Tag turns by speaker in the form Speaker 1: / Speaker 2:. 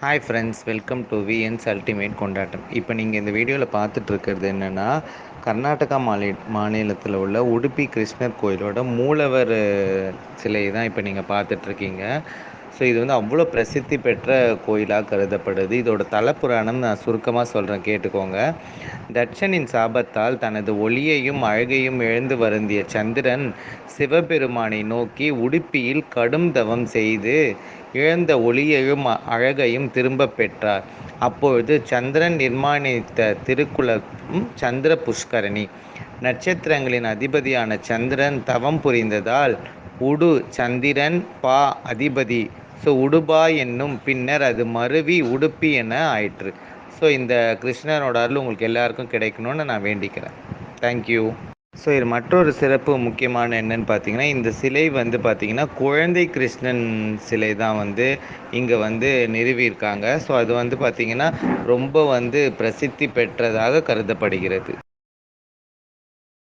Speaker 1: Hi friends, welcome to VNS ultimate கொண்டாட்டம். இப்போ நீங்கள் இந்த வீடியோவில் பார்த்துட்ருக்கிறது என்னென்னா, கர்நாடகா மாநிலத்தில் உள்ள உடுப்பி கிருஷ்ணர் கோயிலோட மூலவர் சிலை தான் இப்போ நீங்கள் பார்த்துட்ருக்கீங்க. ஸோ இது வந்து அவ்வளோ பிரசித்தி பெற்ற கோயிலாக கருதப்படுது. இதோட தலப்புராணம் நான் சுருக்கமாக சொல்கிறேன், கேட்டுக்கோங்க. தட்சனின் சாபத்தால் தனது ஒளியையும் அழகையும் இழந்து வருந்திய சந்திரன் சிவபெருமானை நோக்கி உடுப்பியில் கடும் தவம் செய்து இழந்த ஒளியையும் அழகையும் திரும்ப பெற்றார். அப்பொழுது சந்திரன் நிர்மாணித்த திருக்குளம் சந்திர புஷ்கரணி. நட்சத்திரங்களின் அதிபதியான சந்திரன் தவம் புரிந்ததால் உடு சந்திரன் பா அதிபதி, ஸோ உடுபா என்னும் பின்னர் அது மருவி உடுப்பி என ஆயிற்று. ஸோ இந்த கிருஷ்ணனோட அருள் உங்களுக்கு எல்லாருக்கும் கிடைக்கணும்னு நான் வேண்டிக்கிறேன். தேங்க்யூ. ஸோ இது மற்றொரு சிறப்பு முக்கியமான என்னன்னு பார்த்தீங்கன்னா, இந்த சிலை வந்து பார்த்திங்கன்னா குழந்தை கிருஷ்ணன் சிலை தான் வந்து இங்கே வந்து நிறுவியிருக்காங்க. ஸோ அது வந்து பார்த்திங்கன்னா ரொம்ப வந்து பிரசித்தி பெற்றதாக கருதப்படுகிறது.